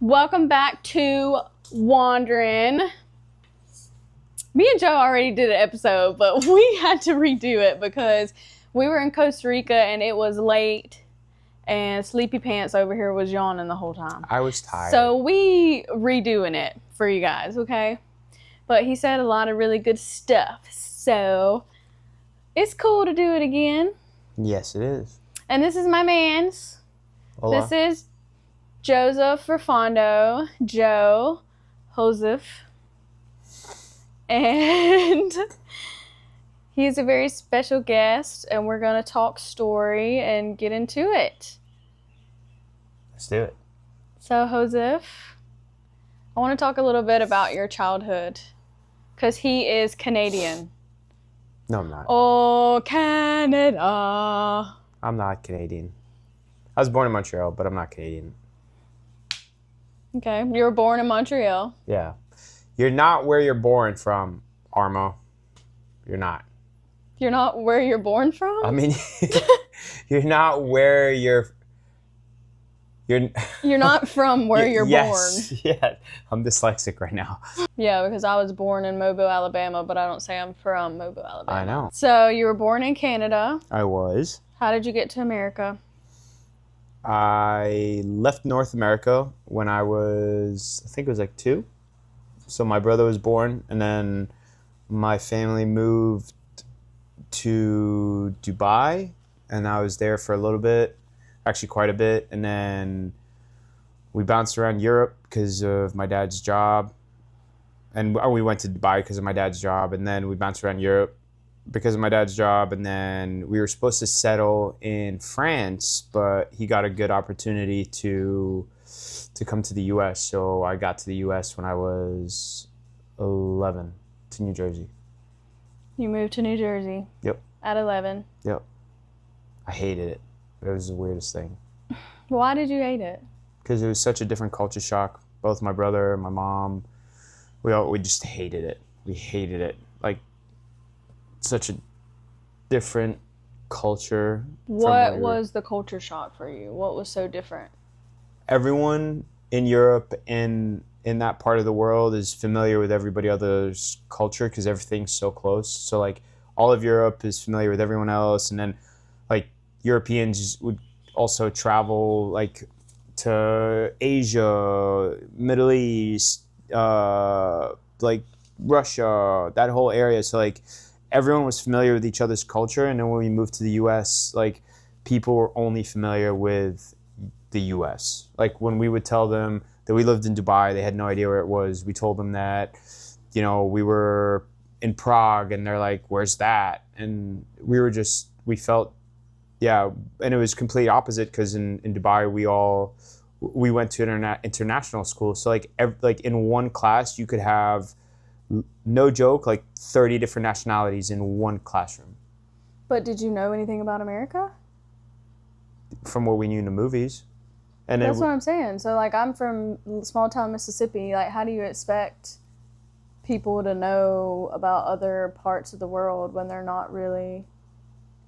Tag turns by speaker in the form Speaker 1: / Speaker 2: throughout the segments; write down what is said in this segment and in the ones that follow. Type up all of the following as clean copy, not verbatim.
Speaker 1: Welcome back to Wandering. Me and Joe already did an episode, but we had to redo it because we were in Costa Rica and it was late and Sleepy Pants over here was yawning the whole time.
Speaker 2: I was tired.
Speaker 1: So we redoing it for you guys, okay? But he said a lot of really good stuff. So it's cool to do it again.
Speaker 2: Yes, it is.
Speaker 1: And this is my man's.
Speaker 2: Hola.
Speaker 1: This is Joseph Rafondo, Joe, Joseph, and he's a very special guest, and we're going to talk story and get into it.
Speaker 2: Let's do it.
Speaker 1: So, Joseph, I want to talk a little bit about your childhood, because he is Canadian.
Speaker 2: No, I'm not.
Speaker 1: Oh, Canada.
Speaker 2: I'm not Canadian. I was born in Montreal, but I'm not Canadian.
Speaker 1: Okay, you were born in Montreal.
Speaker 2: Yeah. You're not where you're born from, Armo. You're not.
Speaker 1: You're not where you're born from?
Speaker 2: I mean, you're not where you're
Speaker 1: not from where you're
Speaker 2: yes,
Speaker 1: born.
Speaker 2: Yeah. I'm dyslexic right now.
Speaker 1: Yeah, because I was born in Mobile, Alabama, but I don't say I'm from Mobile, Alabama.
Speaker 2: I know.
Speaker 1: So you were born in Canada.
Speaker 2: I was.
Speaker 1: How did you get to America?
Speaker 2: I left North America when I think it was like 2. So my brother was born, and then my family moved to Dubai, and I was there for a little bit, actually quite a bit, and then we bounced around Europe because of my dad's job, and we went to Dubai because of my dad's job, and then we bounced around Europe because of my dad's job, and then we were supposed to settle in France, but he got a good opportunity to come to the U.S., so I got to the U.S. when I was 11 to New Jersey.
Speaker 1: You moved to New Jersey.
Speaker 2: Yep.
Speaker 1: At 11.
Speaker 2: Yep. I hated it. It was the weirdest thing.
Speaker 1: Why did you hate it?
Speaker 2: Because it was such a different culture shock. Both my brother and my mom, we just hated it. We hated it. Like, such a different culture.
Speaker 1: What was the culture shock for you? What was so different?
Speaker 2: Everyone in Europe and in that part of the world is familiar with everybody else's culture because everything's so close. So like all of Europe is familiar with everyone else, and then like Europeans would also travel like to Asia, Middle East, like Russia, that whole area. So like everyone was familiar with each other's culture, and then when we moved to the U.S., like people were only familiar with the U.S. Like when we would tell them that we lived in Dubai, they had no idea where it was. We told them that, we were in Prague, and they're like, "Where's that?" And we felt, yeah, and it was complete opposite because in Dubai we went to international school, so like in one class you could have, no joke, like 30 different nationalities in one classroom.
Speaker 1: But did you know anything about America?
Speaker 2: From what we knew in the movies. And
Speaker 1: that's what I'm saying. So like I'm from small town Mississippi. Like how do you expect people to know about other parts of the world when they're not really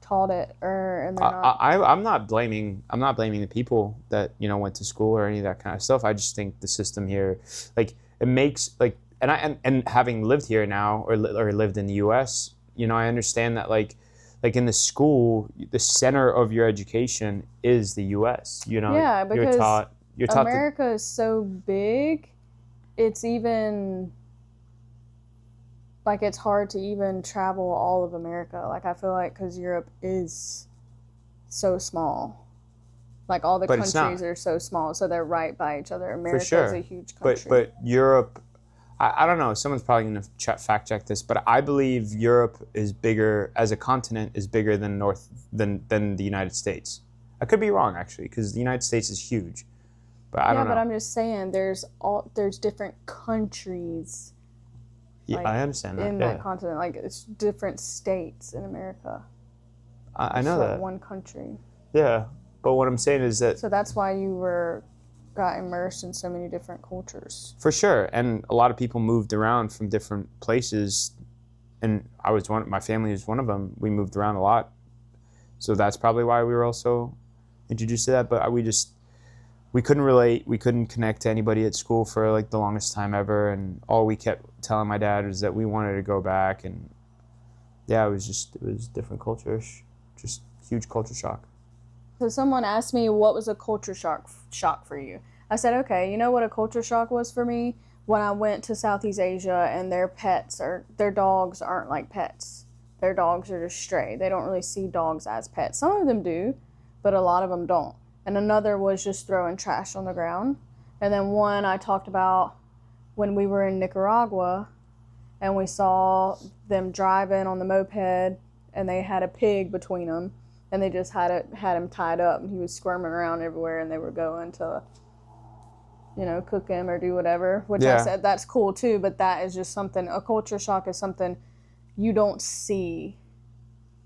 Speaker 1: taught it and they're not?
Speaker 2: I'm not blaming the people that went to school or any of that kind of stuff. I just think the system here, like it makes like. And having lived here now or lived in the U.S., I understand that like in the school, the center of your education is the U.S.
Speaker 1: Yeah, because
Speaker 2: you're taught
Speaker 1: America is so big, it's even like it's hard to even travel all of America. Like I feel like because Europe is so small. Like all the countries are so small, so they're right by each other. America is a huge country.
Speaker 2: But Europe. I don't know. Someone's probably going to fact check this, but I believe Europe is bigger as a continent, is bigger than the United States. I could be wrong actually, because the United States is huge, but I don't know.
Speaker 1: Yeah, but I'm just saying there's different countries.
Speaker 2: Yeah, like, I understand that.
Speaker 1: In that continent, like it's different states in America.
Speaker 2: I know that.
Speaker 1: One country.
Speaker 2: Yeah, but what I'm saying is that.
Speaker 1: So that's why you got immersed in so many different cultures.
Speaker 2: For sure, and a lot of people moved around from different places, and my family was one of them. We moved around a lot, so that's probably why we were also introduced to that. But we couldn't relate. We couldn't connect to anybody at school for like the longest time ever. And all we kept telling my dad was that we wanted to go back. And yeah, it was different culture, just huge culture shock.
Speaker 1: So someone asked me what was a culture shock for you. I said, okay, you know what a culture shock was for me? When I went to Southeast Asia and their dogs aren't like pets. Their dogs are just stray. They don't really see dogs as pets. Some of them do, but a lot of them don't. And another was just throwing trash on the ground. And then one I talked about when we were in Nicaragua and we saw them driving on the moped and they had a pig between them and they just had him tied up and he was squirming around everywhere and they were going to, cook him or do whatever, which I said that's cool too, but that is just something, a culture shock is something you don't see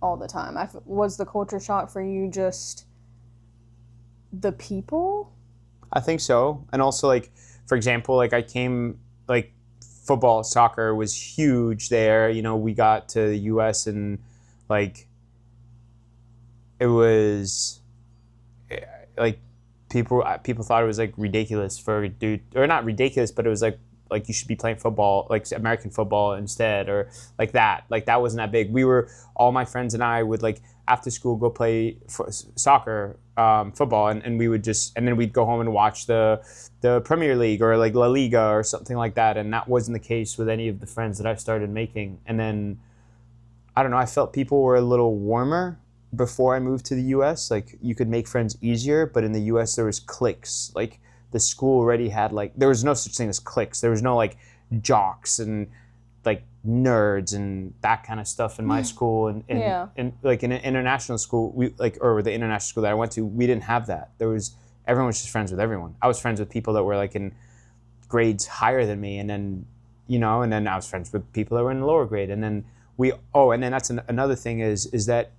Speaker 1: all the time. Was the culture shock for you just the people?
Speaker 2: I think so. And also, like, for example, like I came, like, football, soccer was huge there. We got to the U.S. and, like, it was, like, people thought it was, like, ridiculous for a dude, or not ridiculous, but it was, like you should be playing football, like American football instead, or like that. Like, that wasn't that big. All my friends and I would, like, after school go play soccer, football, and we would and then we'd go home and watch the Premier League or like La Liga or something like that. And that wasn't the case with any of the friends that I started making. And then, I don't know, I felt people were a little warmer before I moved to the US. Like, you could make friends easier, but in the US there was cliques. Like, the school already had, like, there was no such thing as cliques. There was no, like, jocks and, like, nerds and that kind of stuff in my school. And like, in an international school, or the international school that I went to, we didn't have that. Everyone was just friends with everyone. I was friends with people that were, like, in grades higher than me, and then, and then I was friends with people that were in the lower grade. And then and then that's another thing is that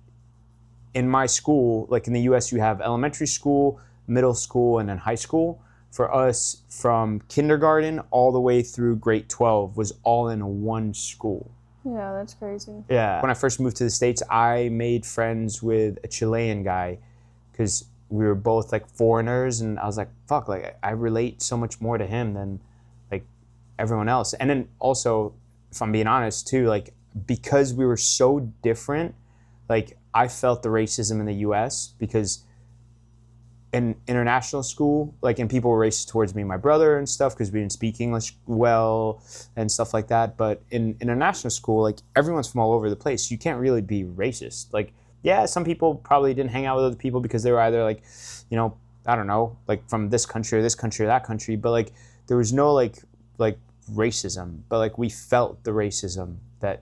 Speaker 2: in my school, like in the US, you have elementary school, middle school, and then high school. For us, from kindergarten all the way through grade 12 was all in one school.
Speaker 1: Yeah, that's crazy.
Speaker 2: Yeah. When I first moved to the States, I made friends with a Chilean guy because we were both, like, foreigners, and I was like, fuck, like, I relate so much more to him than, like, everyone else. And then also, if I'm being honest too, like, because we were so different, like, I felt the racism in the US because in international school, like, and people were racist towards me and my brother and stuff because we didn't speak English well and stuff like that. But in international school, like, everyone's from all over the place. You can't really be racist. Like, yeah, some people probably didn't hang out with other people because they were either, like, I don't know, like, from this country or that country. But, like, there was no, like racism. But, like, we felt the racism that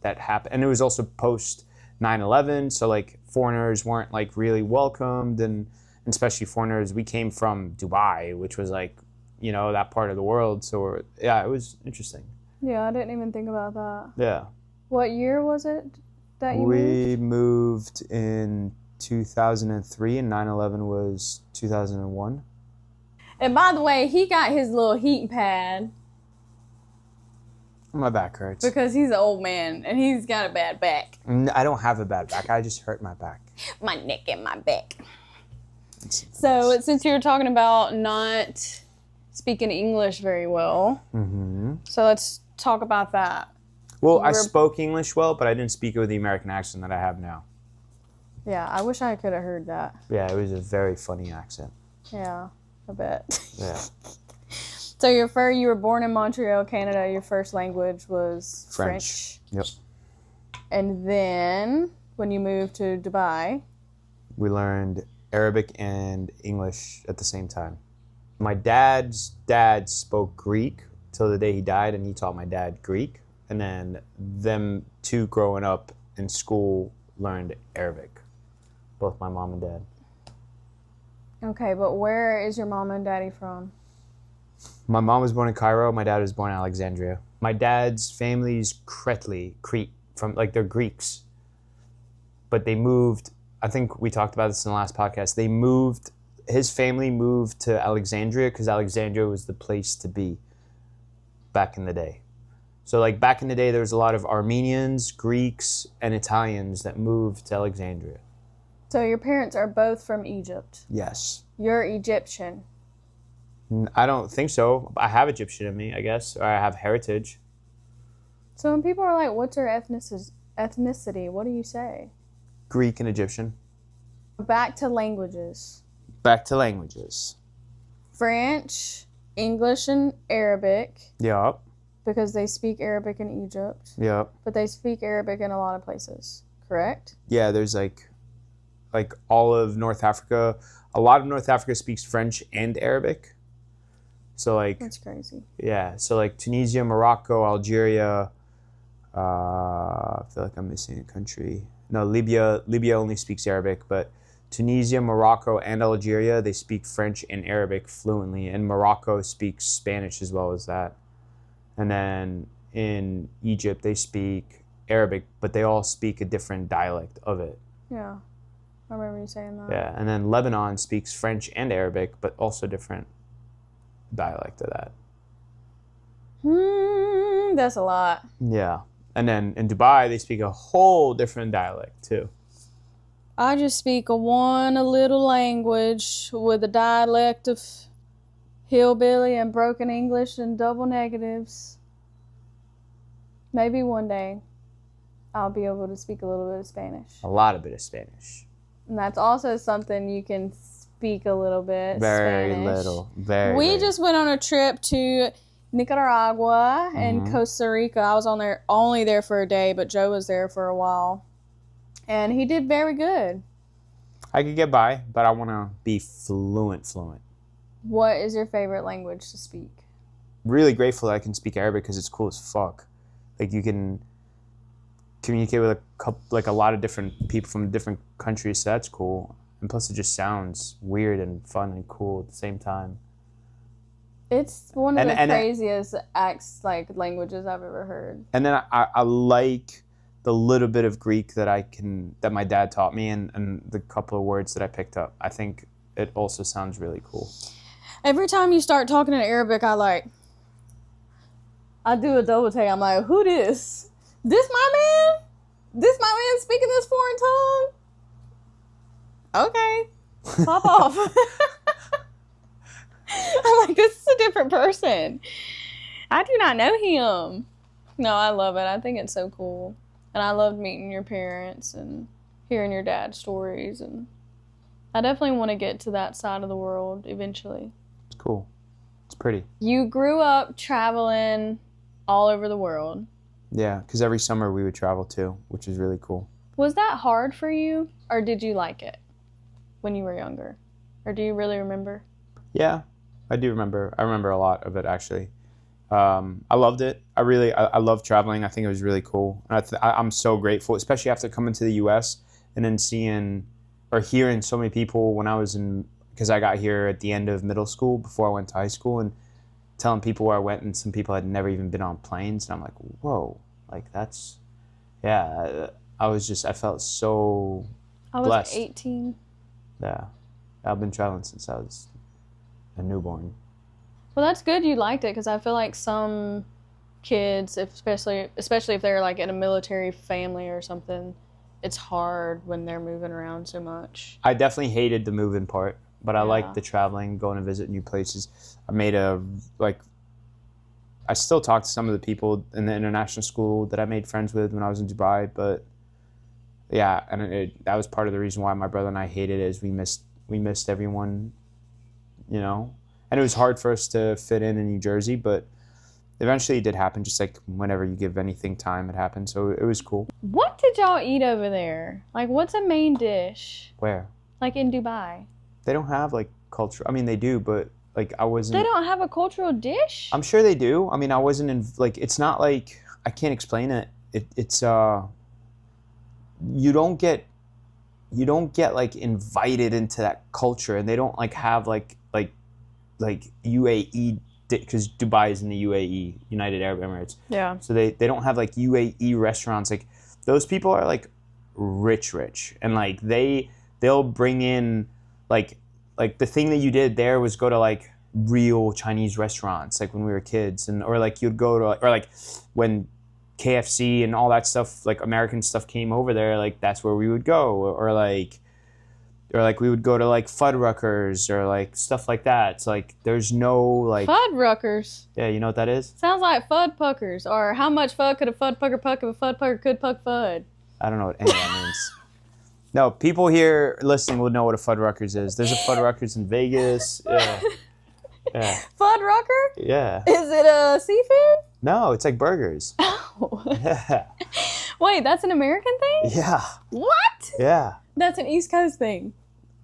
Speaker 2: happened. And it was also post 9/11. So, like, foreigners weren't, like, really welcomed, and especially foreigners. We came from Dubai, which was, like, that part of the world. So, yeah, it was interesting.
Speaker 1: Yeah, I didn't even think about that.
Speaker 2: Yeah.
Speaker 1: What year was it that you moved?
Speaker 2: We moved in 2003, and 9/11 was 2001.
Speaker 1: And by the way, he got his little heating pad.
Speaker 2: My back hurts.
Speaker 1: Because he's an old man, and he's got a bad back.
Speaker 2: I don't have a bad back. I just hurt my back.
Speaker 1: My neck and my back. So, since you were talking about not speaking English very well, so let's talk about that.
Speaker 2: Well, I spoke English well, but I didn't speak it with the American accent that I have now.
Speaker 1: Yeah, I wish I could have heard that.
Speaker 2: Yeah, it was a very funny accent.
Speaker 1: Yeah, I bet.
Speaker 2: Yeah.
Speaker 1: So you were born in Montreal, Canada. Your first language was French.
Speaker 2: Yep.
Speaker 1: And then when you moved to Dubai,
Speaker 2: we learned Arabic and English at the same time. My dad's dad spoke Greek till the day he died, and he taught my dad Greek. And then them two growing up in school learned Arabic, both my mom and dad.
Speaker 1: Okay, but where is your mom and daddy from?
Speaker 2: My mom was born in Cairo. My dad was born in Alexandria. My dad's family's Crete, from, like, they're Greeks. But they moved, I think we talked about this in the last podcast, his family moved to Alexandria because Alexandria was the place to be back in the day. So, like, back in the day, there was a lot of Armenians, Greeks, and Italians that moved to Alexandria
Speaker 1: So your parents are both from Egypt.
Speaker 2: Yes.
Speaker 1: You're Egyptian.
Speaker 2: I don't think so. I have Egyptian in me, I guess, or I have heritage.
Speaker 1: So when people are like, what's your ethnicity, what do you say?
Speaker 2: Greek and Egyptian.
Speaker 1: Back to languages.
Speaker 2: Back to languages.
Speaker 1: French, English, and Arabic.
Speaker 2: Yup.
Speaker 1: Because they speak Arabic in Egypt.
Speaker 2: Yup.
Speaker 1: But they speak Arabic in a lot of places, correct?
Speaker 2: Yeah, there's like all of North Africa. A lot of North Africa speaks French and Arabic. So like
Speaker 1: that's crazy.
Speaker 2: Yeah, so like Tunisia, Morocco, Algeria. I feel like I'm missing a country. No, Libya. Libya only speaks Arabic, but Tunisia, Morocco, and Algeria, they speak French and Arabic fluently, and Morocco speaks Spanish as well as that. And then in Egypt, they speak Arabic, but they all speak a different dialect of it.
Speaker 1: Yeah, I remember you saying that.
Speaker 2: Yeah, and then Lebanon speaks French and Arabic, but also different dialect of that.
Speaker 1: That's a lot.
Speaker 2: Yeah. And then in Dubai, they speak a whole different dialect too.
Speaker 1: I just speak a little language with a dialect of hillbilly and broken English and double negatives. Maybe one day I'll be able to speak a little bit of Spanish.
Speaker 2: A lot of bit of Spanish.
Speaker 1: And that's also something you can speak a little bit.
Speaker 2: Very
Speaker 1: Spanish.
Speaker 2: Little. Very.
Speaker 1: We
Speaker 2: little.
Speaker 1: just went on a trip to Nicaragua and Costa Rica. I was only there for a day, but Joe was there for a while. And he did very good.
Speaker 2: I could get by, but I want to be fluent.
Speaker 1: What is your favorite language to speak?
Speaker 2: Really grateful that I can speak Arabic because it's cool as fuck. Like you can communicate with a lot of different people from different countries, so that's cool. And plus it just sounds weird and fun and cool at the same time.
Speaker 1: It's one of the craziest languages I've ever heard.
Speaker 2: And then I like the little bit of Greek that my dad taught me and the couple of words that I picked up. I think it also sounds really cool. Every
Speaker 1: time you start talking in Arabic, I do a double take. I'm like, who this? This my man? This my man speaking this foreign tongue? Okay. Pop off. I'm like, this is a different person. I do not know him. No, I love it. I think it's so cool. And I loved meeting your parents and hearing your dad's stories. And I definitely want to get to that side of the world eventually.
Speaker 2: It's cool. It's pretty.
Speaker 1: You grew up traveling all over the world.
Speaker 2: Yeah, because every summer we would travel too, which is really cool. Was
Speaker 1: that hard for you, or did you like it when you were younger? Or do you really remember?
Speaker 2: Yeah, I do remember. I remember a lot of it, actually. I loved it. I love traveling. I think it was really cool. And I'm so grateful, especially after coming to the U.S. and then hearing so many people because I got here at the end of middle school before I went to high school, and telling people where I went, and some people had never even been on planes, and I'm like, whoa, that's, yeah. I felt so blessed.
Speaker 1: I was 18.
Speaker 2: Yeah, I've been traveling since I was a newborn.
Speaker 1: Well, that's good you liked it, because I feel like some kids, especially if they're in a military family or something, it's hard when they're moving around so much.
Speaker 2: I definitely hated the moving part, but I liked the traveling, going to visit new places. I still talk to some of the people in the international school that I made friends with when I was in Dubai, but yeah, and that was part of the reason why my brother and I hated it, is we missed everyone, and it was hard for us to fit in New Jersey, but eventually it did happen, just like whenever you give anything time, it happens, so it was cool.
Speaker 1: What did y'all eat over there? What's a main dish?
Speaker 2: Where?
Speaker 1: In Dubai.
Speaker 2: They don't have culture. I mean, they do, but I wasn't.
Speaker 1: They don't have a cultural dish?
Speaker 2: I'm sure they do. I mean, I wasn't in it's not I can't explain it. It's you don't get invited into that culture, and they don't have UAE, because Dubai is in the UAE, United Arab Emirates.
Speaker 1: Yeah.
Speaker 2: So they don't have UAE restaurants. Those people are rich, and they'll bring in the thing that you did there was go to real Chinese restaurants when we were kids, or you'd go to when KFC and all that stuff, American stuff came over there, that's where we would go, or or like we would go to like Fuddruckers or like stuff like that. It's like there's no like
Speaker 1: Fuddruckers.
Speaker 2: Yeah, you know what that is?
Speaker 1: Sounds like Fud Puckers, or how much Fud could a Fud Pucker puck if a Fud Pucker could puck Fud?
Speaker 2: I don't know what any of that means. No, people here listening would know what a Fuddruckers is. There's a Fuddruckers in Vegas. Yeah. Yeah.
Speaker 1: Fuddrucker?
Speaker 2: Yeah.
Speaker 1: Is it a seafood?
Speaker 2: No, it's like burgers.
Speaker 1: Oh.
Speaker 2: Yeah.
Speaker 1: Wait, that's an American thing?
Speaker 2: Yeah.
Speaker 1: What?
Speaker 2: Yeah.
Speaker 1: That's an East Coast thing.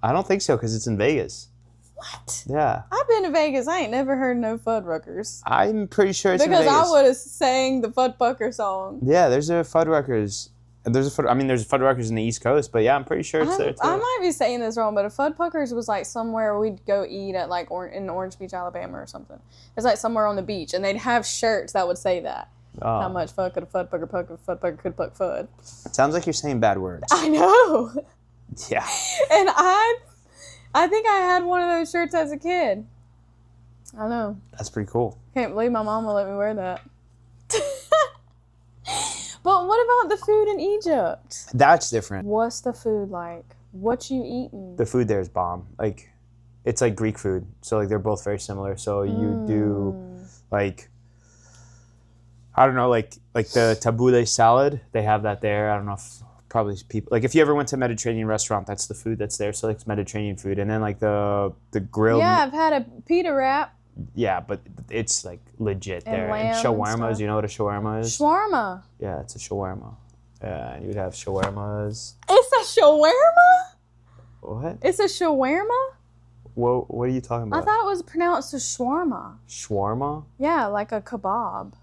Speaker 2: I don't think so because it's in Vegas.
Speaker 1: What?
Speaker 2: Yeah.
Speaker 1: I've been to Vegas. I ain't never heard no Fuddruckers.
Speaker 2: I'm pretty sure it's in
Speaker 1: Because
Speaker 2: Vegas.
Speaker 1: I would have sang the Fud Pucker song.
Speaker 2: Yeah, there's a Fuddruckers. There's a Fuddruckers in the East Coast, but yeah, I'm pretty sure it's there too.
Speaker 1: I might be saying this wrong, but a Fud Puckers was like somewhere we'd go eat at like in Orange Beach, Alabama or something. It's like somewhere on the beach, and they'd have shirts that would say that.
Speaker 2: Oh.
Speaker 1: How much Fud could a Fud Pucker puck if a Fud Pucker could puck Fud?
Speaker 2: Sounds like you're saying bad words.
Speaker 1: I know.
Speaker 2: Yeah.
Speaker 1: And I think I had one of those shirts as a kid. I know.
Speaker 2: That's pretty cool.
Speaker 1: Can't believe my mom will let me wear that. But what about the food in Egypt?
Speaker 2: That's different.
Speaker 1: What's the food like? What you eating?
Speaker 2: The food there is bomb. Like, it's like Greek food. So, like, they're both very similar. So, you do, like, I don't know, like the tabbouleh salad. They have that there. I don't know if probably people, like, if you ever went to a Mediterranean restaurant, that's the food that's there. So, like, it's Mediterranean food. And then, like, the grilled.
Speaker 1: Yeah, I've had a pita wrap.
Speaker 2: Yeah, but it's, like, legit
Speaker 1: And
Speaker 2: there.
Speaker 1: lamb
Speaker 2: And
Speaker 1: and
Speaker 2: shawarmas,
Speaker 1: stuff.
Speaker 2: you know what a shawarma is?
Speaker 1: Shawarma.
Speaker 2: Yeah, it's a shawarma. Yeah, and you would have shawarmas.
Speaker 1: It's a shawarma?
Speaker 2: What?
Speaker 1: It's a shawarma?
Speaker 2: What are you talking
Speaker 1: I
Speaker 2: about?
Speaker 1: thought it was pronounced a shawarma.
Speaker 2: Shawarma?
Speaker 1: Yeah, like a kebab.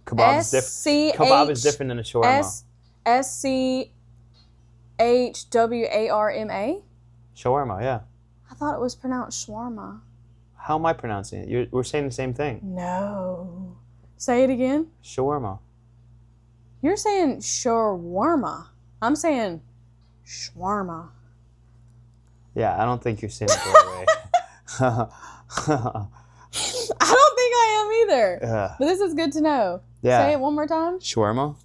Speaker 2: Kebab is different. Kebab is different than a shawarma.
Speaker 1: SCHWARMA?
Speaker 2: Shawarma, yeah.
Speaker 1: I thought it was pronounced shawarma.
Speaker 2: How am I pronouncing it? We're saying the same thing.
Speaker 1: No. Say it again.
Speaker 2: Shawarma.
Speaker 1: You're saying shawarma. I'm saying shawarma.
Speaker 2: Yeah, I don't think you're saying it the right way.
Speaker 1: I don't think I am either.
Speaker 2: Yeah.
Speaker 1: But this is good to know.
Speaker 2: Yeah.
Speaker 1: Say it one more time.
Speaker 2: Shawarma?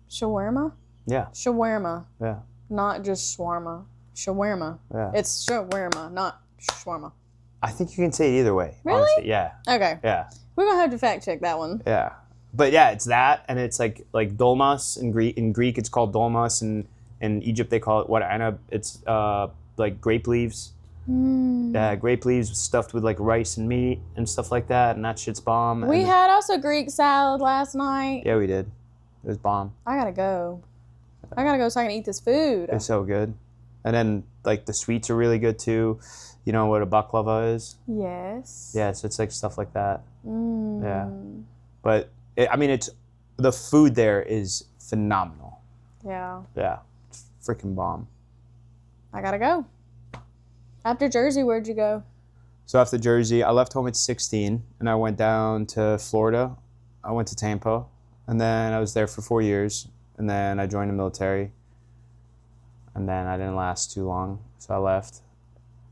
Speaker 1: Shawarma?
Speaker 2: Yeah.
Speaker 1: Shawarma.
Speaker 2: Yeah.
Speaker 1: Not just shawarma. Shawarma.
Speaker 2: Yeah.
Speaker 1: It's shawarma, not shawarma.
Speaker 2: I think you can say it either way.
Speaker 1: Really?
Speaker 2: Honestly. Yeah.
Speaker 1: Okay.
Speaker 2: Yeah.
Speaker 1: We're going to have to fact check that one.
Speaker 2: Yeah. But yeah, it's that, and it's like dolmas in Greek. In Greek, it's called dolmas, and in Egypt they call it warana. It's like grape leaves. Yeah, grape leaves stuffed with like rice and meat and stuff like that, and that shit's bomb.
Speaker 1: We
Speaker 2: and,
Speaker 1: had also Greek salad last night.
Speaker 2: Yeah, we did. It was bomb.
Speaker 1: I gotta go. I gotta go so I can eat this food.
Speaker 2: It's so good. And then like the sweets are really good too. You know what a baklava is?
Speaker 1: Yes.
Speaker 2: Yeah, so it's like stuff like that.
Speaker 1: Mm.
Speaker 2: Yeah. But it's the food there is phenomenal.
Speaker 1: Yeah.
Speaker 2: Yeah, it's freaking bomb.
Speaker 1: I gotta go. After Jersey, where'd you go?
Speaker 2: So after Jersey, I left home at 16, and I went down to Florida. I went to Tampa, and then I was there for 4 years, and then I joined the military, and then I didn't last too long, so I left,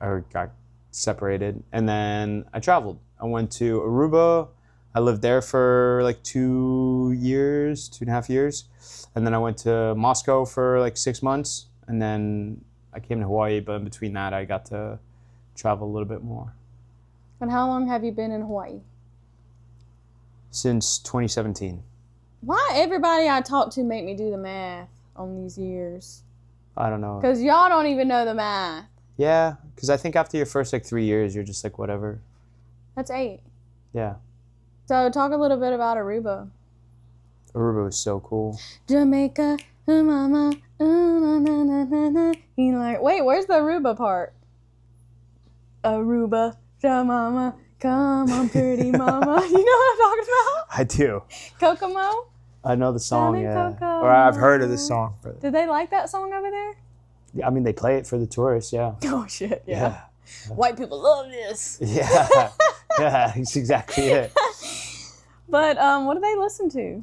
Speaker 2: or got separated, and then I traveled. I went to Aruba. I lived there for like 2 years, 2.5 years, and then I went to Moscow for like 6 months, and then I came to Hawaii, but in between that, I got to travel a little bit more.
Speaker 1: And how long have you been in Hawaii?
Speaker 2: Since 2017.
Speaker 1: Why everybody I talk to make me do the math on these years?
Speaker 2: I don't know.
Speaker 1: Because y'all don't even know the math.
Speaker 2: Yeah, because I think after your first like 3 years, you're just like, whatever.
Speaker 1: That's 8.
Speaker 2: Yeah.
Speaker 1: So talk a little bit about Aruba.
Speaker 2: Aruba was so cool.
Speaker 1: Jamaica, mama, na, na, na, na, na. You like, wait, where's the Aruba part? Aruba, mama, come on, pretty mama. You know what I'm talking about?
Speaker 2: I do.
Speaker 1: Kokomo?
Speaker 2: I know the song,
Speaker 1: Down in
Speaker 2: yeah.
Speaker 1: Kokomo.
Speaker 2: Or I've heard of this song.
Speaker 1: Did they like that song over there?
Speaker 2: I mean, they play it for the tourists, yeah.
Speaker 1: Oh, shit, yeah. White people love this.
Speaker 2: Yeah. Yeah, it's exactly it.
Speaker 1: But what do they listen to?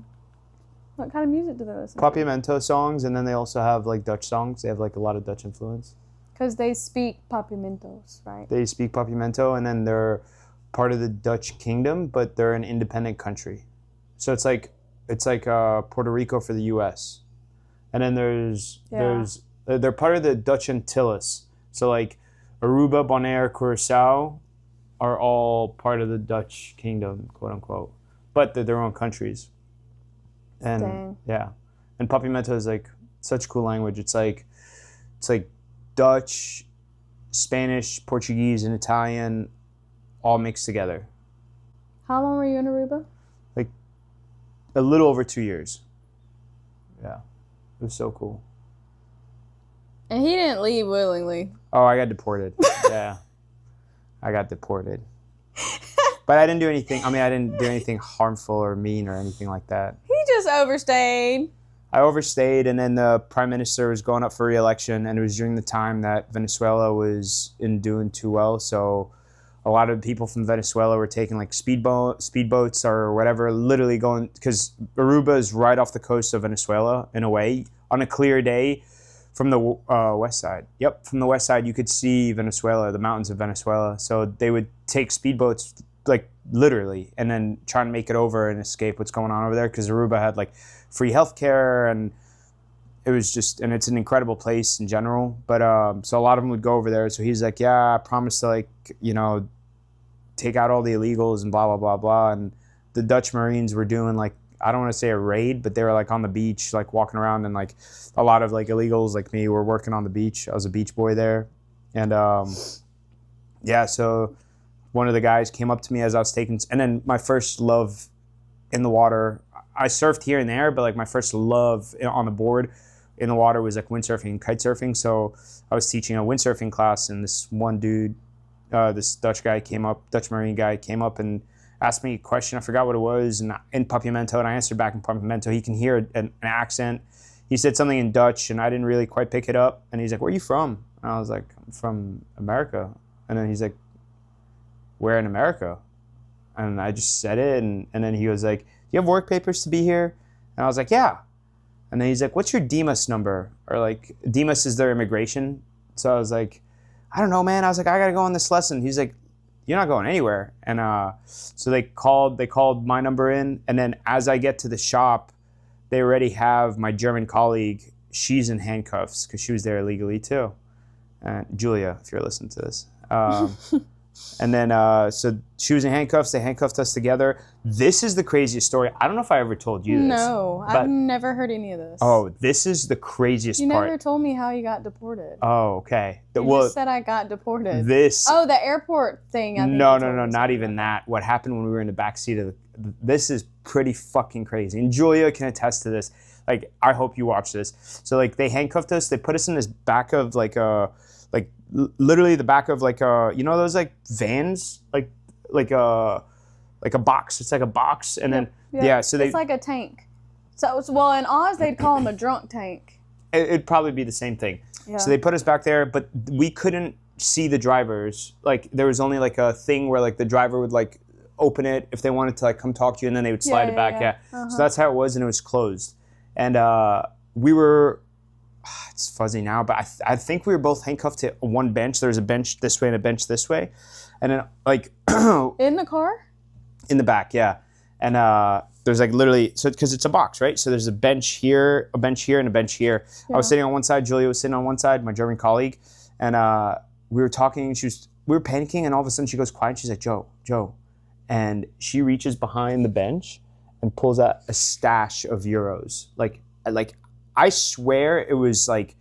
Speaker 1: What kind of music do they listen to?
Speaker 2: Papiamento songs, and then they also have like Dutch songs. They have like a lot of Dutch influence.
Speaker 1: Because they speak Papiamentos, right?
Speaker 2: They speak Papiamento, and then they're part of the Dutch kingdom, but they're an independent country. So it's like Puerto Rico for the U.S. And then there's They're part of the Dutch Antilles. So like Aruba, Bonaire, Curacao are all part of the Dutch kingdom, quote unquote. But they're their own countries. And
Speaker 1: Dang.
Speaker 2: yeah. And Papiamento is like such a cool language. It's like Dutch, Spanish, Portuguese, and Italian all mixed together.
Speaker 1: How long were you in Aruba?
Speaker 2: Like a little over 2 years. Yeah. It was so cool.
Speaker 1: And he didn't leave willingly.
Speaker 2: Oh, I got deported. Yeah. I got deported. But I didn't do anything. I mean, I didn't do anything harmful or mean or anything like that.
Speaker 1: He just overstayed.
Speaker 2: I overstayed, and then the prime minister was going up for re-election, and it was during the time that Venezuela was in doing too well. So a lot of people from Venezuela were taking like speedboats or whatever, literally going, because Aruba is right off the coast of Venezuela in a way. On a clear day from the west side. Yep, from the west side you could see Venezuela, the mountains of Venezuela. So they would take speedboats like literally and then try and make it over and escape what's going on over there, because Aruba had like free healthcare, and it was just, and it's an incredible place in general. But so a lot of them would go over there. So he's like, yeah, I promise to like, you know, take out all the illegals and blah, blah, blah, blah. And the Dutch Marines were doing like, I don't want to say a raid, but they were like on the beach, like walking around, and like a lot of like illegals like me were working on the beach. I was a beach boy there. And yeah, so one of the guys came up to me as I was taking, and then my first love in the water, I surfed here and there, but like my first love on the board in the water was like windsurfing and kite surfing. So I was teaching a windsurfing class, and this one dude, this Dutch Marine guy came up and asked me a question. I forgot what it was, and in Papiamento, and I answered back in Papiamento. He can hear an accent. He said something in Dutch, and I didn't really quite pick it up. And he's like, "Where are you from?" And I was like, "I'm from America." And then he's like, "Where in America?" And I just said it, and then he was like, "Do you have work papers to be here?" And I was like, "Yeah." And then he's like, "What's your DEMAS number?" Or like, DEMAS is their immigration. So I was like, "I don't know, man." I was like, "I gotta go on this lesson." He's like, "You're not going anywhere." And so they called my number in, and then as I get to the shop, they already have my German colleague. She's in handcuffs because she was there illegally too. Julia, if you're listening to this. And then, so she was in handcuffs. They handcuffed us together. This is the craziest story. I don't know if I ever told you this.
Speaker 1: No, I've never heard any of this.
Speaker 2: Oh, this is the craziest part.
Speaker 1: You never told me how you got deported.
Speaker 2: Oh, okay.
Speaker 1: You just said I got deported. Oh, the airport thing. I think
Speaker 2: No, not even that. What happened when we were in the backseat of this is pretty fucking crazy. And Julia can attest to this. Like, I hope you watch this. So, like, they handcuffed us. They put us in this back of, like, literally the back of like you know those like vans, like a box. It's like a box, and then so
Speaker 1: it's like a tank. So well, in Oz they'd call them a drunk tank.
Speaker 2: It'd probably be the same thing.
Speaker 1: Yeah.
Speaker 2: So they put us back there, but we couldn't see the drivers. Like there was only like a thing where like the driver would like open it if they wanted to like come talk to you, and then they would slide it back. Yeah.
Speaker 1: Uh-huh.
Speaker 2: So that's how it was, and it was closed. And we were. It's fuzzy now, but I think we were both handcuffed to one bench. There was a bench this way and a bench this way. And then, like...
Speaker 1: in the car?
Speaker 2: In the back, yeah. And there's, like, literally... So, because it's a box, right? So there's a bench here, and a bench here. Yeah. I was sitting on one side. Julia was sitting on one side, my German colleague. And we were talking. We were panicking, and all of a sudden she goes quiet. She's like, Joe. And she reaches behind the bench and pulls out a stash of euros. Like I swear it was like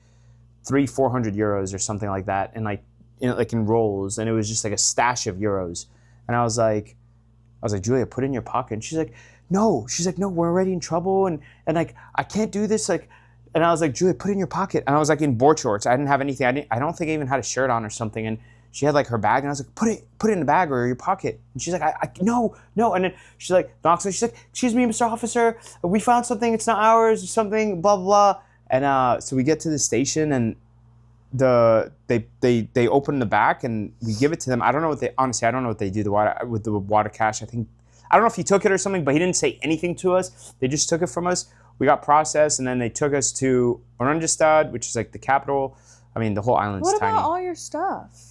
Speaker 2: 300-400 euros or something like that, and like in rolls, and it was just like a stash of euros. And I was like, Julia, put it in your pocket. And she's like, no. She's like, no, we're already in trouble, and like I can't do this. Like, and I was like, Julia, put it in your pocket. And I was like in board shorts. I didn't have anything. I don't think I even had a shirt on or something. And she had like her bag, and I was like, put it in the bag or your pocket. And she's like, no. And then she's like, knocks on. She's like, excuse me, Mr. Officer, we found something. It's not ours or something. Blah blah. And so we get to the station, and they open the back, and we give it to them. I don't know what they do with the water cash. I don't know if he took it or something, but he didn't say anything to us. They just took it from us. We got processed, and then they took us to Oranjestad, which is like the capital. I mean, the whole island's tiny.
Speaker 1: What about all your stuff?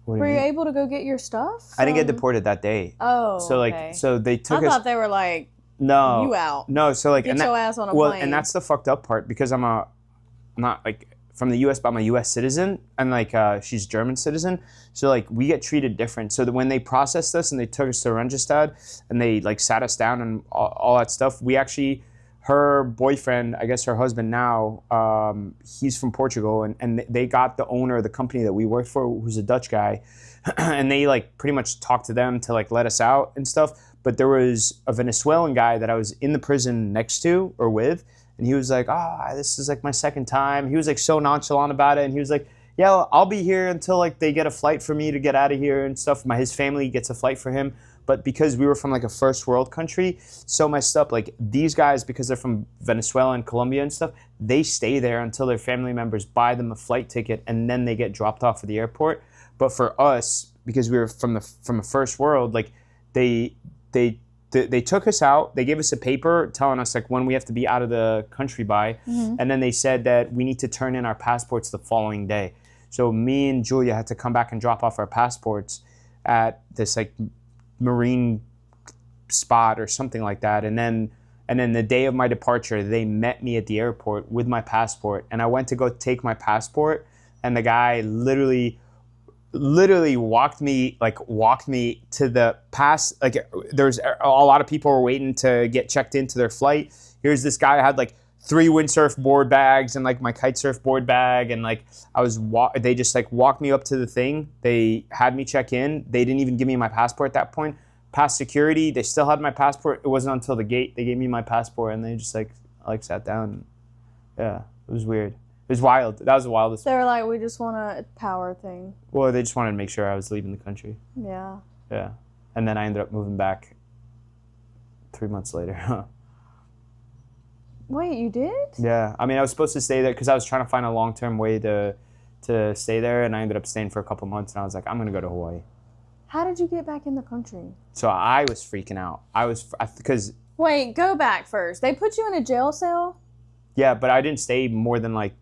Speaker 1: Were you able to go get your stuff?
Speaker 2: I didn't get deported that day.
Speaker 1: Oh,
Speaker 2: so like,
Speaker 1: okay.
Speaker 2: So they took us.
Speaker 1: I thought they were like,
Speaker 2: no,
Speaker 1: you out.
Speaker 2: No, so like,
Speaker 1: get your ass on a plane.
Speaker 2: And that's the fucked up part, because I'm not like from the U.S., but I'm a U.S. citizen, and like she's German citizen, so like we get treated different. So that when they processed us and they took us to Randstad and they like sat us down and all that stuff, we actually, her boyfriend, I guess her husband now, he's from Portugal, and they got the owner of the company that we worked for, who's a Dutch guy, and they like pretty much talked to them to like let us out and stuff. But there was a Venezuelan guy that I was in the prison next to or with, and he was like, this is like my second time. He was like so nonchalant about it, and he was like, yeah, well, I'll be here until like they get a flight for me to get out of here and stuff. His family gets a flight for him. But because we were from like a first world country, so messed up. Like these guys, because they're from Venezuela and Colombia and stuff, they stay there until their family members buy them a flight ticket, and then they get dropped off at the airport. But for us, because we were from a first world, like they took us out. They gave us a paper telling us like when we have to be out of the country by, and then they said that we need to turn in our passports the following day. So me and Julia had to come back and drop off our passports at this like marine spot or something like that, and then the day of my departure, they met me at the airport with my passport, and I went to go take my passport, and the guy literally walked me to the pass. Like there's a lot of people were waiting to get checked into their flight. Here's this guy, I had like 3 windsurf board bags and like my kite surf board bag, and like they just like walked me up to the thing. They had me check in. They didn't even give me my passport at that point. Past security, they still had my passport. It wasn't until the gate they gave me my passport, and they just like sat down. Yeah, it was weird. It was wild. That was the wildest.
Speaker 1: They were like, we just want a power thing.
Speaker 2: Well, they just wanted to make sure I was leaving the country.
Speaker 1: Yeah.
Speaker 2: Yeah. And then I ended up moving back 3 months later.
Speaker 1: Wait, you did?
Speaker 2: Yeah. I mean, I was supposed to stay there because I was trying to find a long-term way to stay there, and I ended up staying for a couple months, and I was like, I'm going to go to Hawaii.
Speaker 1: How did you get back in the country?
Speaker 2: So I was freaking out. Because...
Speaker 1: Wait, go back first. They put you in a jail cell?
Speaker 2: Yeah, but I didn't stay more than like,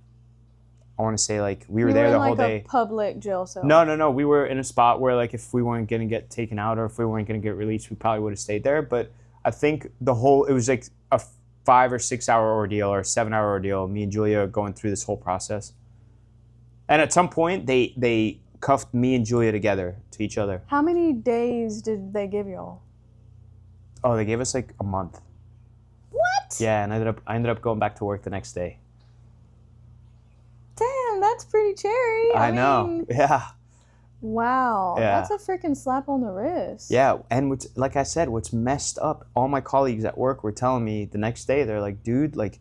Speaker 2: I want to say like we were there the whole day.
Speaker 1: A public jail cell?
Speaker 2: No. We were in a spot where like if we weren't going to get taken out or if we weren't going to get released, we probably would have stayed there. But I think it was like a 5 or 6 hour ordeal or 7 hour ordeal, me and Julia going through this whole process. And at some point, they cuffed me and Julia together to each other.
Speaker 1: How many days did they give y'all?
Speaker 2: Oh, they gave us like a month.
Speaker 1: What?
Speaker 2: Yeah, and I ended up going back to work the next day.
Speaker 1: Damn, that's pretty cherry.
Speaker 2: I know. Yeah.
Speaker 1: Wow.
Speaker 2: Yeah.
Speaker 1: That's a freaking slap on the wrist.
Speaker 2: Yeah, and like I said, what's messed up, all my colleagues at work were telling me the next day, they're like, dude, like,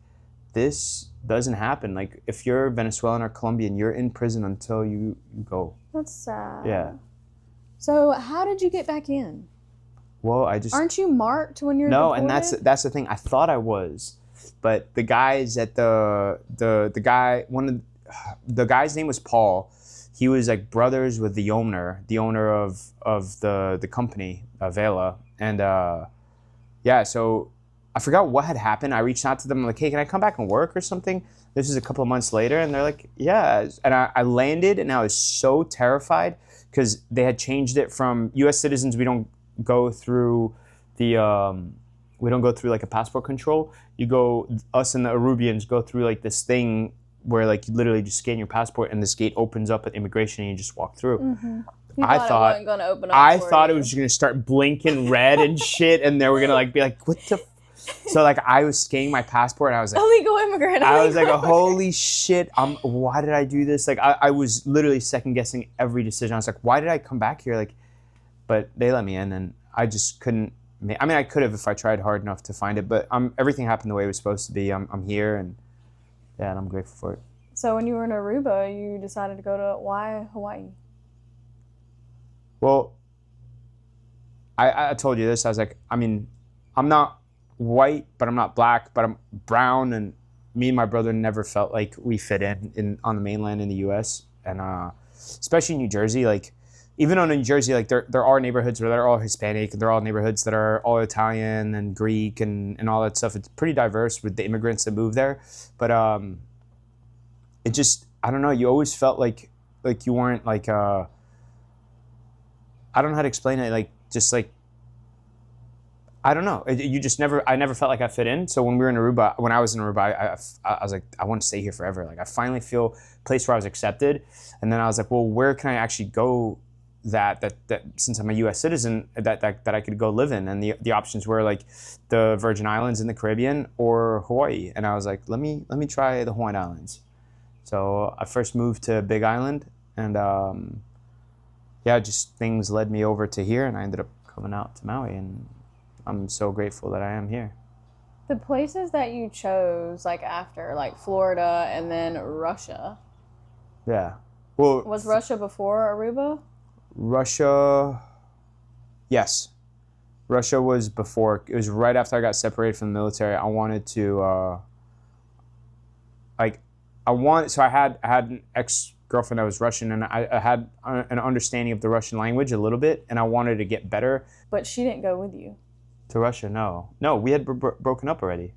Speaker 2: this doesn't happen. Like, if you're Venezuelan or Colombian, you're in prison until you go.
Speaker 1: That's sad.
Speaker 2: Yeah.
Speaker 1: So how did you get back in?
Speaker 2: Well,
Speaker 1: Aren't you marked when you're
Speaker 2: No,
Speaker 1: deported?
Speaker 2: and that's the thing. I thought I was, but the guys at the guy's name was Paul. He was like brothers with the owner of the company, Vela, and yeah. So I forgot what had happened. I reached out to them like, hey, can I come back and work or something? This is a couple of months later, and they're like, yeah. And I landed, and I was so terrified because they had changed it from U.S. citizens. We don't go through like a passport control. Us and the Arubians go through like this thing where like you literally just scan your passport and this gate opens up at immigration and you just walk through.
Speaker 1: Mm-hmm.
Speaker 2: I thought
Speaker 1: it wasn't gonna open up.
Speaker 2: I thought it was gonna start blinking red and shit, and they were gonna like be like, what the? So like I was scanning my passport and I was like,
Speaker 1: illegal immigrant.
Speaker 2: I was like, holy shit! Why did I do this? Like I was literally second guessing every decision. I was like, why did I come back here? Like, but they let me in, and I just couldn't. I mean, I could have if I tried hard enough to find it, but everything happened the way it was supposed to be. I'm here, and yeah, and I'm grateful for it.
Speaker 1: So when you were in Aruba, you decided to go to why Hawaii?
Speaker 2: Well, I told you this. I was like, I mean, I'm not white, but I'm not black, but I'm brown, and me and my brother never felt like we fit in on the mainland in the U.S. And especially in New Jersey, like even on New Jersey, like there are neighborhoods where they're all Hispanic, and there are all neighborhoods that are all Italian and Greek and all that stuff. It's pretty diverse with the immigrants that move there, but it just, I don't know. You always felt like you weren't like I don't know how to explain it. Like just like I don't know. You just never. I never felt like I fit in. So when we were in Aruba, when I was in Aruba, I was like, I want to stay here forever. Like I finally feel a place where I was accepted, and then I was like, well, where can I actually go? That since I'm a U.S. citizen, that I could go live in, and the options were like the Virgin Islands in the Caribbean or Hawaii, and I was like, let me try the Hawaiian Islands. So I first moved to Big Island, and yeah, just things led me over to here, and I ended up coming out to Maui, and I'm so grateful that I am here.
Speaker 1: The places that you chose, like after, like Florida and then Russia.
Speaker 2: Yeah. Well,
Speaker 1: Was Russia before Aruba?
Speaker 2: Russia, yes. Russia was before. It was right after I got separated from the military. I wanted to, so I had an ex-girlfriend that was Russian, and I had an understanding of the Russian language a little bit, and I wanted to get better.
Speaker 1: But she didn't go with you.
Speaker 2: To Russia, no. No, we had broken up already.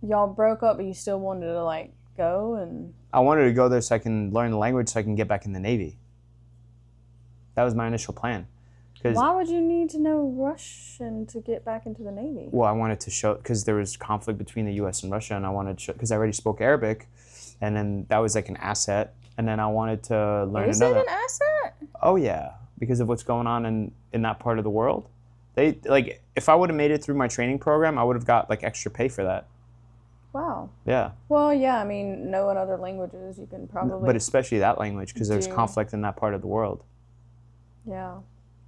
Speaker 1: Y'all broke up, but you still wanted to, like, go and...
Speaker 2: I wanted to go there so I can learn the language so I can get back in the Navy. That was my initial plan.
Speaker 1: Why would you need to know Russian to get back into the Navy?
Speaker 2: Well, I wanted to show, because there was conflict between the U.S. and Russia, and I wanted to show, because I already spoke Arabic, and then that was like an asset, and then I wanted to learn
Speaker 1: Is
Speaker 2: another.
Speaker 1: Is it an asset?
Speaker 2: Oh, yeah, because of what's going on in that part of the world. They, like, if I would have made it through my training program, I would have got, like, extra pay for that.
Speaker 1: Wow.
Speaker 2: Yeah.
Speaker 1: Well, yeah, I mean, knowing other languages, you can probably...
Speaker 2: But especially that language, because there's conflict in that part of the world.
Speaker 1: Yeah.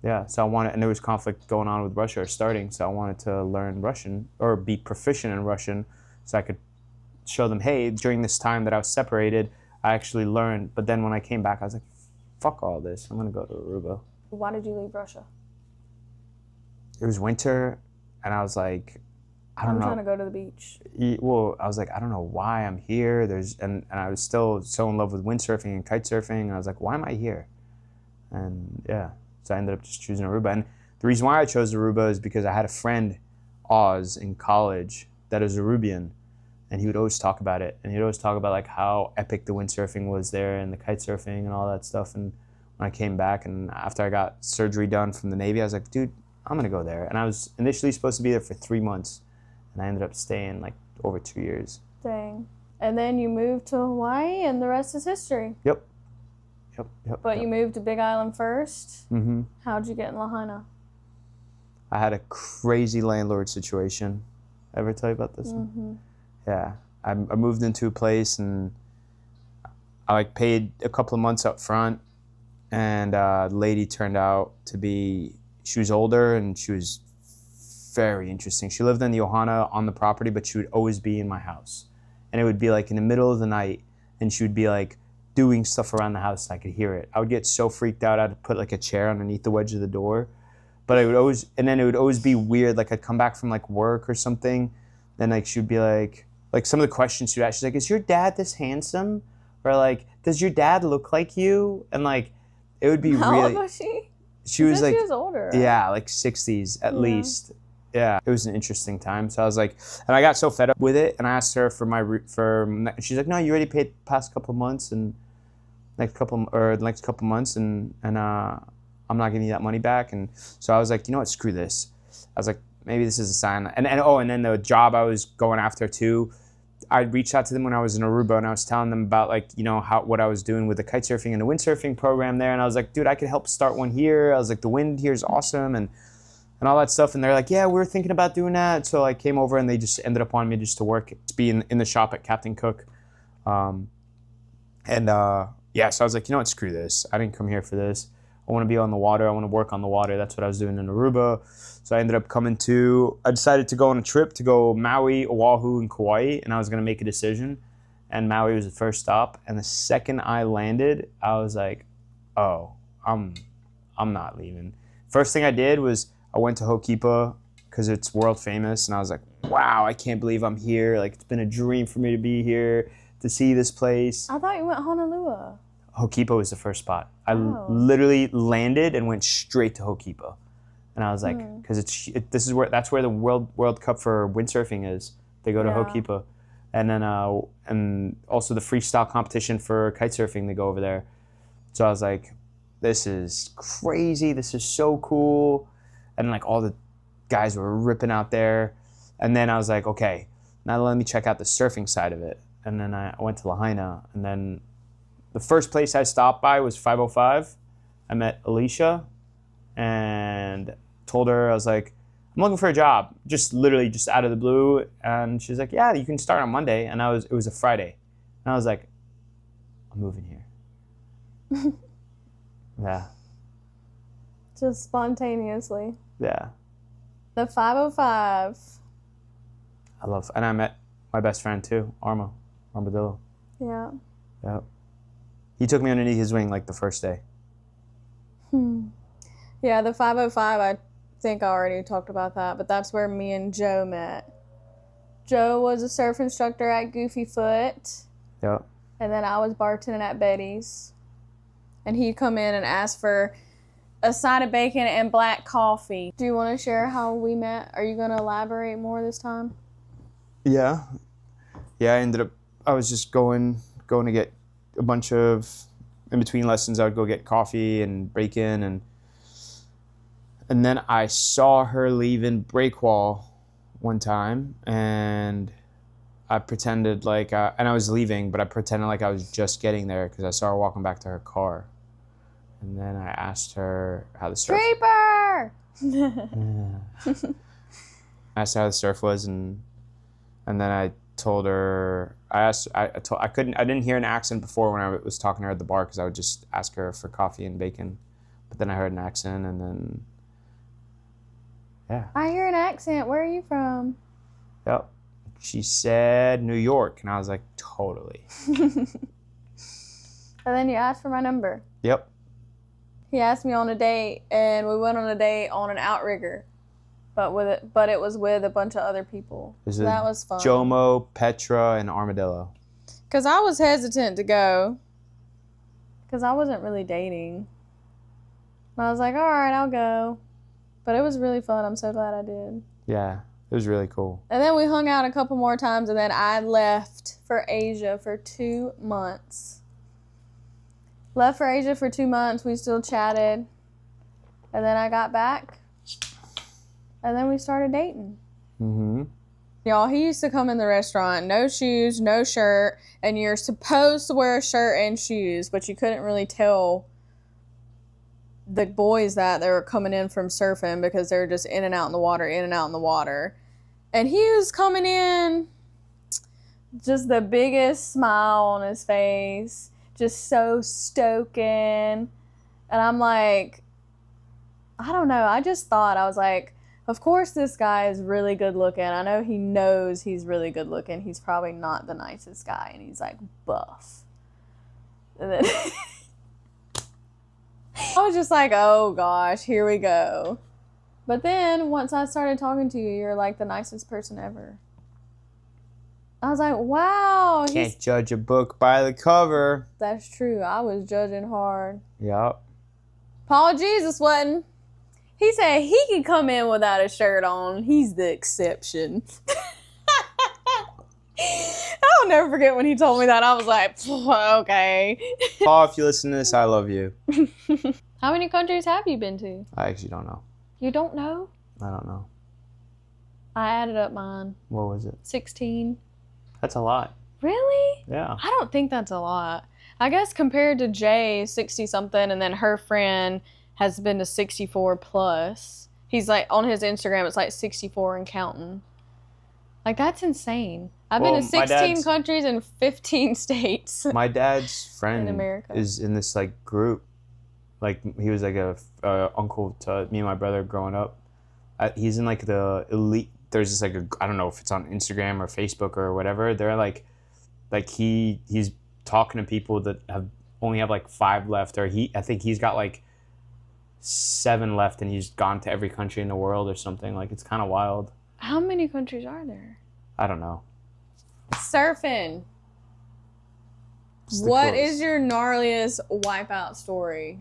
Speaker 2: Yeah, so I wanted, and there was conflict going on with Russia starting, so I wanted to learn Russian, or be proficient in Russian, so I could show them, hey, during this time that I was separated, I actually learned. But then when I came back, I was like, fuck all this, I'm going to go to Aruba.
Speaker 1: Why did you leave Russia?
Speaker 2: It was winter, and I was like, I don't know.
Speaker 1: I'm trying to go to the beach.
Speaker 2: Well, I was like, I don't know why I'm here. And I was still so in love with windsurfing and kite surfing, and I was like, why am I here? And yeah, so I ended up just choosing Aruba. And the reason why I chose Aruba is because I had a friend, Oz, in college that is Arubian, and he would always talk about it. And he'd always talk about like how epic the windsurfing was there and the kite surfing and all that stuff. And when I came back and after I got surgery done from the Navy, I was like, dude, I'm gonna go there. And I was initially supposed to be there for 3 months, and I ended up staying like over 2 years.
Speaker 1: Dang. And then you moved to Hawaii, and the rest is history.
Speaker 2: Yep.
Speaker 1: But you moved to Big Island first?
Speaker 2: Mm-hmm.
Speaker 1: How'd you get in Lahaina?
Speaker 2: I had a crazy landlord situation. Ever tell you about this one?
Speaker 1: Mm-hmm.
Speaker 2: Yeah. I moved into a place, and I like paid a couple of months up front, and the lady turned out to be, she was older, and she was very interesting. She lived in the Ohana on the property, but she would always be in my house. And it would be like in the middle of the night, and she would be like doing stuff around the house, and I could hear it. I would get so freaked out, I'd put like a chair underneath the wedge of the door. But I would always, and then it would always be weird. Like I'd come back from like work or something, then like she'd be like some of the questions she'd ask, she's like, is your dad this handsome? Or like, does your dad look like you? And like, it would be
Speaker 1: How
Speaker 2: really.
Speaker 1: old was she?
Speaker 2: She was like,
Speaker 1: she was older. Right?
Speaker 2: Yeah, like 60s at least. Yeah, it was an interesting time. So I was like, and I got so fed up with it, and I asked her she's like, no, you already paid the past couple of months, and the next couple months, and I'm not giving you that money back. And so I was like, you know what, screw this. I was like, maybe this is a sign. And then the job I was going after too, I reached out to them when I was in Aruba, and I was telling them about like, you know, what I was doing with the kite surfing and the windsurfing program there. And I was like, dude, I could help start one here. I was like, the wind here is awesome, and all that stuff. And they're like, yeah, we were thinking about doing that. So I came over, and they just ended up wanting me just to work, to be in the shop at Captain Cook. Yeah, so I was like, you know what, screw this. I didn't come here for this. I want to be on the water. I want to work on the water. That's what I was doing in Aruba. So I ended up I decided to go on a trip to go Maui, Oahu, and Kauai, and I was going to make a decision. And Maui was the first stop. And the second I landed, I was like, oh, I'm not leaving. First thing I did was I went to Ho'okipa because it's world famous. And I was like, wow, I can't believe I'm here. Like, it's been a dream for me to be here, to see this place.
Speaker 1: I thought you went Honolulu.
Speaker 2: Ho'okipa was the first spot. I literally landed and went straight to Ho'okipa, and I was like, because that's where the World Cup for windsurfing is. They go to Ho'okipa, and then and also the freestyle competition for kite surfing. They go over there. So I was like, this is crazy. This is so cool, and like all the guys were ripping out there. And then I was like, okay, now let me check out the surfing side of it. And then I went to Lahaina. And then the first place I stopped by was 505. I met Alicia and told her, I was like, I'm looking for a job, just literally just out of the blue. And she's like, yeah, you can start on Monday. And it was a Friday. And I was like, I'm moving here. Yeah.
Speaker 1: Just spontaneously.
Speaker 2: Yeah.
Speaker 1: The 505.
Speaker 2: And I met my best friend too, Armadillo.
Speaker 1: Yeah.
Speaker 2: Yep. He took me underneath his wing like the first day.
Speaker 1: Yeah, the 505, I think I already talked about that, but that's where me and Joe met. Joe was a surf instructor at Goofy Foot.
Speaker 2: Yep.
Speaker 1: And then I was bartending at Betty's. And he'd come in and ask for a side of bacon and black coffee. Do you want to share how we met? Are you going to elaborate more this time?
Speaker 2: Yeah. Yeah, I was just going to get a bunch of, in between lessons, I would go get coffee and bacon. And then I saw her leaving Breakwall one time, and I pretended like, and I was leaving, but I pretended like I was just getting there because I saw her walking back to her car. And then I asked her how the surf...
Speaker 1: Creeper!
Speaker 2: I asked her how the surf was, and then I told her... I didn't hear an accent before when I was talking to her at the bar because I would just ask her for coffee and bacon. But then I heard an accent, and then... Yeah.
Speaker 1: I hear an accent. Where are you from?
Speaker 2: Yep. She said New York, and I was like, totally.
Speaker 1: And then you asked for my number.
Speaker 2: Yep.
Speaker 1: He asked me on a date, and we went on a date on an outrigger, but it was with a bunch of other people. So that was fun.
Speaker 2: Jomo, Petra, and Armadillo.
Speaker 1: Because I was hesitant to go, because I wasn't really dating. And I was like, all right, I'll go. But it was really fun. I'm so glad I did.
Speaker 2: Yeah, it was really cool.
Speaker 1: And then we hung out a couple more times, and then I left for Asia for 2 months. Left for Asia for 2 months. We still chatted. And then I got back. And then we started dating.
Speaker 2: Mm-hmm.
Speaker 1: Y'all, he used to come in the restaurant, no shoes, no shirt, and you're supposed to wear a shirt and shoes, but you couldn't really tell the boys that they were coming in from surfing because they were just in and out in the water, in and out in the water. And he was coming in, just the biggest smile on his face, just so stoking. And I'm like, I don't know. I just thought, I was like, of course this guy is really good looking. I know he knows he's really good looking. He's probably not the nicest guy. And he's like buff. And then I was just like, oh gosh, here we go. But then once I started talking to you, you're like the nicest person ever. I was like, wow.
Speaker 2: Can't judge a book by the cover.
Speaker 1: That's true. I was judging hard.
Speaker 2: Yep. Paul
Speaker 1: Jesus wasn't. He said he could come in without a shirt on. He's the exception. I'll never forget when he told me that. I was like, okay.
Speaker 2: Paul, if you listen to this, I love you.
Speaker 1: How many countries have you been to?
Speaker 2: I actually don't know.
Speaker 1: You don't know?
Speaker 2: I don't know.
Speaker 1: I added up mine.
Speaker 2: What was it?
Speaker 1: 16.
Speaker 2: That's a lot.
Speaker 1: Really?
Speaker 2: Yeah.
Speaker 1: I don't think that's a lot. I guess compared to Jay, 60-something, and then her friend has been to 64 plus. He's like, on his Instagram, it's like 64 and counting. Like, that's insane. I've been to 16 countries and 15 states.
Speaker 2: My dad's friend
Speaker 1: in America
Speaker 2: is in this, like, group. Like, he was like a uncle to me and my brother growing up. He's in, like, the elite. There's just, like, I don't know if it's on Instagram or Facebook or whatever. They're, like he's talking to people that only have, like, 5 left. Or I think he's got, like, 7 left, and he's gone to every country in the world or something. Like, it's kind of wild.
Speaker 1: How many countries are there?
Speaker 2: I don't know.
Speaker 1: Surfing. What is your gnarliest wipeout story?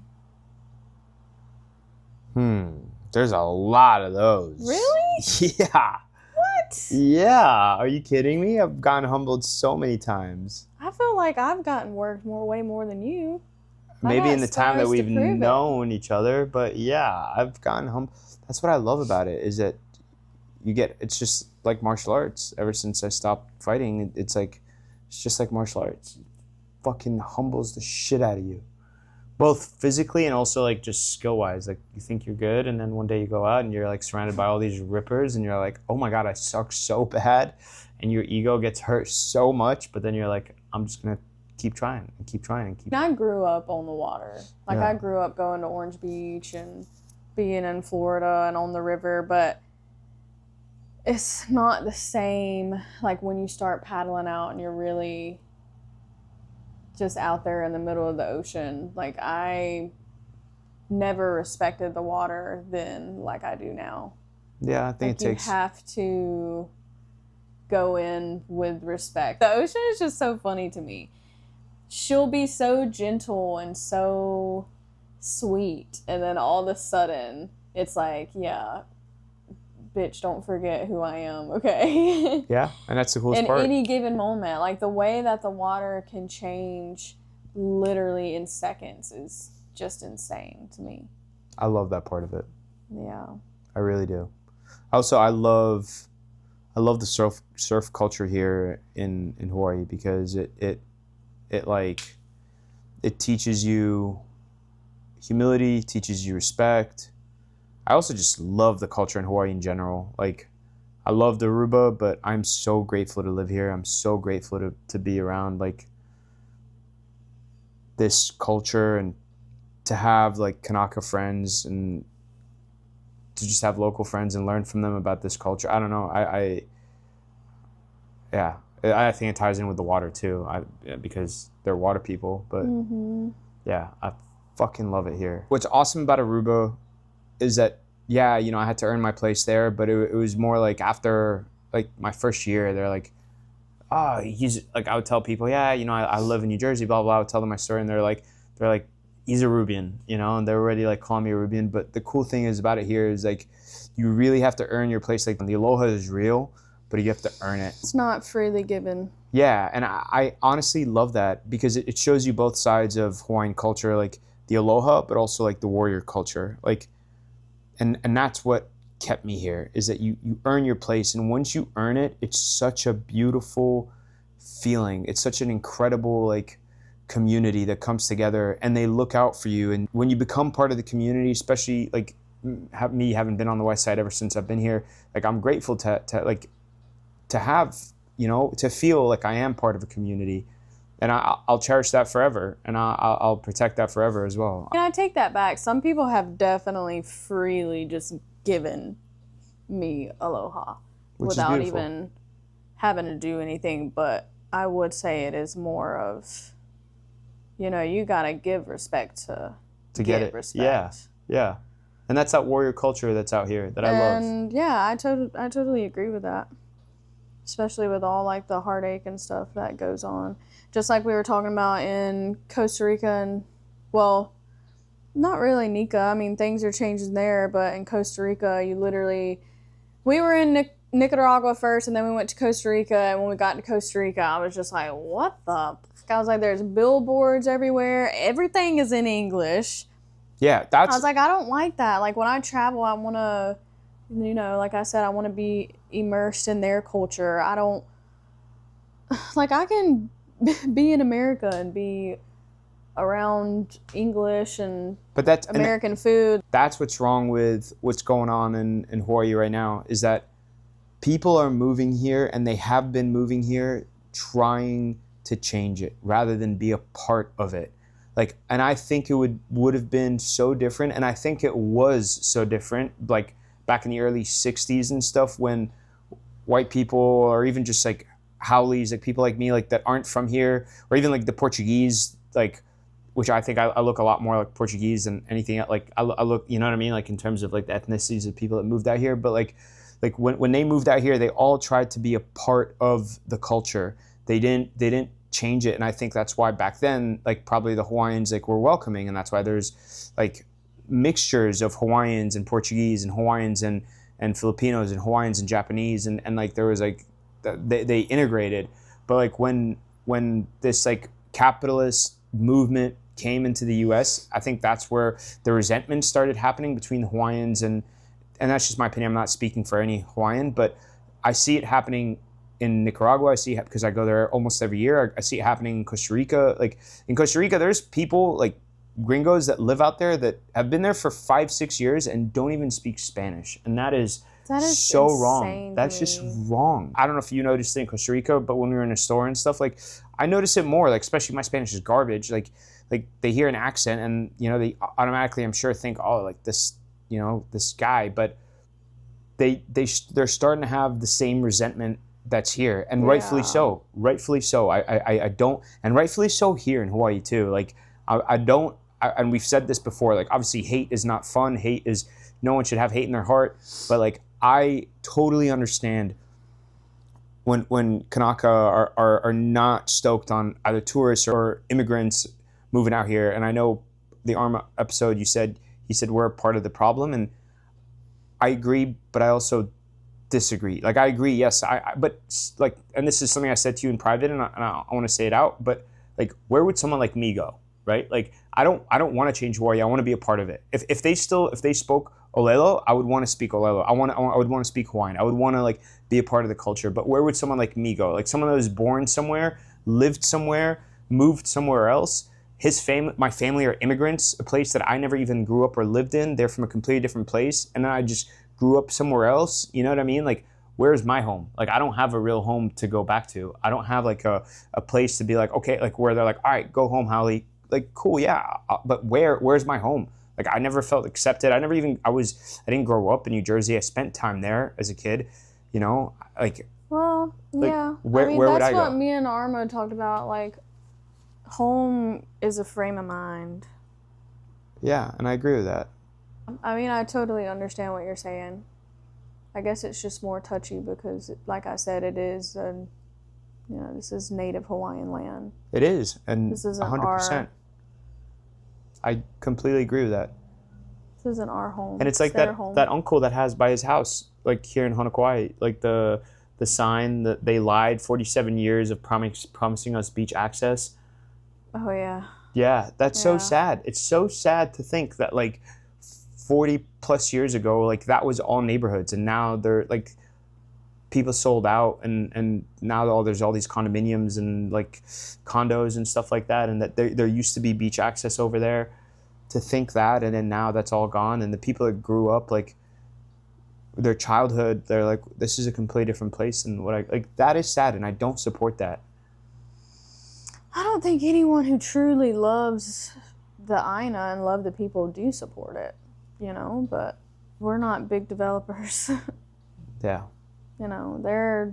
Speaker 2: There's a lot of those.
Speaker 1: Really?
Speaker 2: Yeah.
Speaker 1: What?
Speaker 2: Yeah. Are you kidding me? I've gotten humbled so many times.
Speaker 1: I feel like I've gotten worked way more than you.
Speaker 2: maybe
Speaker 1: got
Speaker 2: in the time that
Speaker 1: scars to
Speaker 2: we've
Speaker 1: prove it.
Speaker 2: known each other, but yeah, I've gotten home. That's what I love about it, is that it's just like martial arts. Ever since I stopped fighting, it's just like martial arts. It fucking humbles the shit out of you, both physically and also like just skill wise. Like, you think you're good, and then one day you go out and you're like surrounded by all these rippers, and you're like, oh my god, I suck so bad, and your ego gets hurt so much. But then you're like, I'm just gonna keep trying and keep trying and keep.
Speaker 1: I grew up on the water. Like,
Speaker 2: Yeah.
Speaker 1: I grew up going to Orange Beach and being in Florida and on the river, but it's not the same like when you start paddling out and you're really just out there in the middle of the ocean. Like, I never respected the water then like I do now.
Speaker 2: Yeah, I think
Speaker 1: Like, you have to go in with respect. The ocean is just so funny to me. She'll be so gentle and so sweet, and then all of a sudden it's like, yeah, bitch, don't forget who I am, okay?
Speaker 2: Yeah, and that's the coolest
Speaker 1: In
Speaker 2: part.
Speaker 1: any given moment, like the way that the water can change literally in seconds is just insane to me.
Speaker 2: I love that part of it.
Speaker 1: Yeah.
Speaker 2: I really do. Also, I love the surf culture here in Hawaii, because it teaches you humility, teaches you respect. I also just love the culture in Hawaii in general. Like, I love the Aruba, but I'm so grateful to live here. I'm so grateful to be around like this culture, and to have like Kanaka friends, and to just have local friends and learn from them about this culture. I don't know. I think it ties in with the water too, because they're water people. But yeah, I fucking love it here. What's awesome about Aruba is that, yeah, you know, I had to earn my place there, but it was more like after like my first year, they're like, oh, he's like, I would tell people, yeah, you know, I live in New Jersey, blah, blah. I would tell them my story, and they're like, he's a Arubian, you know, and they're already like calling me a Arubian. But the cool thing is about it here is like, you really have to earn your place. Like, the aloha is real, but you have to earn it.
Speaker 1: It's not freely given.
Speaker 2: Yeah, and I honestly love that, because it shows you both sides of Hawaiian culture, like the aloha, but also like the warrior culture. Like, and that's what kept me here, is that you earn your place, and once you earn it, it's such a beautiful feeling. It's such an incredible like community that comes together, and they look out for you. And when you become part of the community, especially like me having been on the west side ever since I've been here, like, I'm grateful to have, you know, to feel like I am part of a community, and I'll cherish that forever, and I'll protect that forever as well.
Speaker 1: And I take that back. Some people have definitely freely just given me aloha without even having to do anything. But I would say it is more of, you know, you gotta give respect to get it. Respect.
Speaker 2: Yeah. And that's that warrior culture that's out here that I love.
Speaker 1: And yeah, I totally agree with that. Especially with all like the heartache and stuff that goes on. Just like we were talking about in Costa Rica, and well, not really Nika. I mean, things are changing there, but in Costa Rica, we were in Nicaragua first, and then we went to Costa Rica, and when we got to Costa Rica, I was just like, what the? I was like, there's billboards everywhere. Everything is in English.
Speaker 2: Yeah,
Speaker 1: I was like, I don't like that. Like, when I travel, I want to, you know, like I said, I want to be immersed in their culture. I don't, like, I can be in America and be around English and American food.
Speaker 2: That's what's wrong with what's going on in Hawaii right now, is that people are moving here, and they have been moving here trying to change it rather than be a part of it. Like, and I think it would have been so different, and I think it was so different, like back in the early 60s and stuff, when white people, or even just like haoles, like people like me, like that aren't from here, or even like the Portuguese, like, which I think I look a lot more like Portuguese than anything else. Like, I look, you know what I mean? Like, in terms of like the ethnicities of people that moved out here. But like when they moved out here, they all tried to be a part of the culture. They didn't change it. And I think that's why back then, like, probably the Hawaiians like were welcoming, and that's why there's like mixtures of Hawaiians and Portuguese, and Hawaiians and Filipinos, and Hawaiians and Japanese, and like there was like they integrated. But like when this like capitalist movement came into the U.S., I think that's where the resentment started happening between the Hawaiians and that's just my opinion. I'm not speaking for any Hawaiian, but I see it happening in Nicaragua. I see it because I go there almost every year. I see it happening in Costa Rica. Like in Costa Rica, there's people like gringos that live out there that have been there for 5-6 years and don't even speak Spanish, and that is so wrong. That's just wrong. I don't know if you noticed it in Costa Rica, but when we were in a store and stuff, like I notice it more. Like especially my Spanish is garbage. Like they hear an accent and they automatically, I'm sure, think, oh, like this, this guy. But they're starting to have the same resentment that's here, and rightfully so. Rightfully so. I don't, and rightfully so here in Hawaii too. Like I don't. And we've said this before. Like obviously, hate is not fun. Hate is, no one should have hate in their heart. But like I totally understand when Kanaka are not stoked on either tourists or immigrants moving out here. And I know the Arma episode, he said we're a part of the problem, and I agree, but I also disagree. Like I agree, yes, but like, and this is something I said to you in private, and I want to say it out. But like, where would someone like me go, right? Like I don't want to change Hawaii. I want to be a part of it. If they spoke Olelo, I would want to speak Olelo. I would want to speak Hawaiian. I would want to like be a part of the culture. But where would someone like me go? Like someone that was born somewhere, lived somewhere, moved somewhere else. My family are immigrants, a place that I never even grew up or lived in. They're from a completely different place, and then I just grew up somewhere else. You know what I mean? Like, where's my home? Like, I don't have a real home to go back to. I don't have like a place to be like, okay, like where they're like, all right, go home, Holly. Like, cool, yeah, but where's my home? Like, I never felt accepted. I didn't grow up in New Jersey. I spent time there as a kid, like.
Speaker 1: Well, yeah.
Speaker 2: Where would I go?
Speaker 1: That's what me and Arma talked about. Like, home is a frame of mind.
Speaker 2: Yeah, and I agree with that.
Speaker 1: I mean, I totally understand what you're saying. I guess it's just more touchy because, like I said, it is, this is native Hawaiian land.
Speaker 2: It is, and
Speaker 1: this isn't
Speaker 2: 100%. I completely agree with that.
Speaker 1: This isn't our home.
Speaker 2: And it's like that uncle that has by his house, like here in Honokaʻi, like the sign that they lied 47 years of promising us beach access.
Speaker 1: Oh, yeah.
Speaker 2: Yeah, that's so sad. It's so sad to think that, like, 40 plus years ago, like, that was all neighborhoods. And now they're, like, people sold out. And now there's all these condominiums and, like, condos and stuff like that. And that there used to be beach access over there. To think that, and then now that's all gone. And the people that grew up, like, their childhood, they're like, this is a completely different place. And that is sad. And I don't support that.
Speaker 1: I don't think anyone who truly loves the Aina and love the people do support it, but we're not big developers.
Speaker 2: Yeah.
Speaker 1: I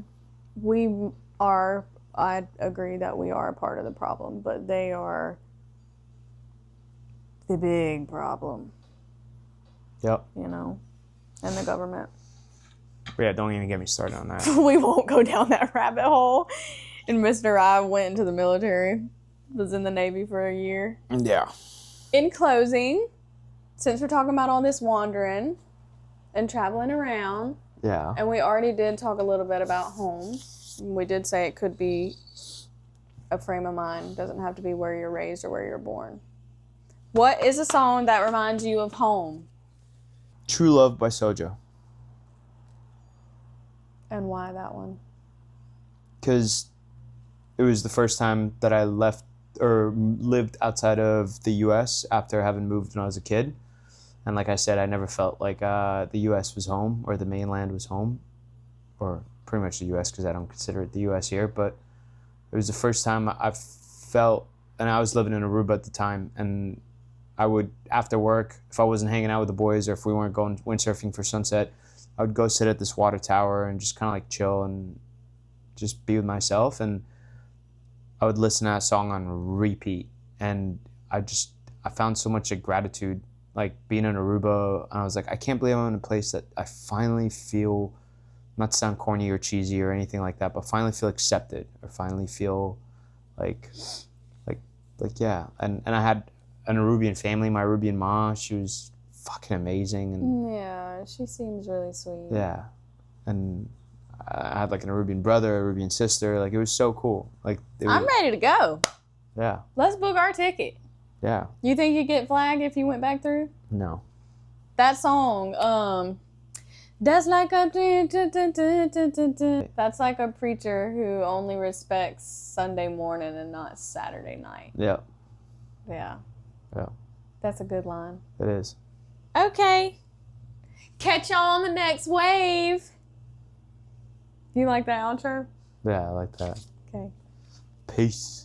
Speaker 1: agree that we are a part of the problem, but they are the big problem.
Speaker 2: Yep.
Speaker 1: And the government.
Speaker 2: Yeah, don't even get me started on that.
Speaker 1: We won't go down that rabbit hole. And Mr. I went into the military, was in the Navy for a year.
Speaker 2: Yeah.
Speaker 1: In closing, since we're talking about all this wandering and traveling around,
Speaker 2: yeah,
Speaker 1: and we already did talk a little bit about home. We did say it could be a frame of mind. It doesn't have to be where you're raised or where you're born. What is a song that reminds you of home?
Speaker 2: True Love by Soja.
Speaker 1: And why that one?
Speaker 2: Because it was the first time that I left or lived outside of the U.S. after having moved when I was a kid. And like I said, I never felt like the U.S. was home or the mainland was home, or pretty much the U.S. because I don't consider it the U.S. here. But it was the first time I felt, and I was living in Aruba at the time, and I would, after work, if I wasn't hanging out with the boys or if we weren't going windsurfing for sunset, I would go sit at this water tower and just kind of like chill and just be with myself. And I would listen to that song on repeat, and I found so much gratitude, like being in Aruba. And I was like, I can't believe I'm in a place that I finally feel, not to sound corny or cheesy or anything like that, but finally feel accepted, or finally feel like yeah. And I had an Arubian family. My Arubian ma, she was fucking amazing. And
Speaker 1: yeah, she seems really sweet.
Speaker 2: Yeah, and I had like an Arubian brother, a Arubian sister. Like, it was so cool. Like,
Speaker 1: I'm ready to go.
Speaker 2: Yeah.
Speaker 1: Let's book our ticket.
Speaker 2: Yeah.
Speaker 1: You think you'd get flagged if you went back through?
Speaker 2: No.
Speaker 1: That song, that's like a that's like a preacher who only respects Sunday morning and not Saturday night.
Speaker 2: Yeah.
Speaker 1: Yeah.
Speaker 2: Yeah.
Speaker 1: That's a good line.
Speaker 2: It is.
Speaker 1: Okay. Catch y'all on the next wave. You like that outro?
Speaker 2: Yeah, I like that.
Speaker 1: Okay.
Speaker 2: Peace.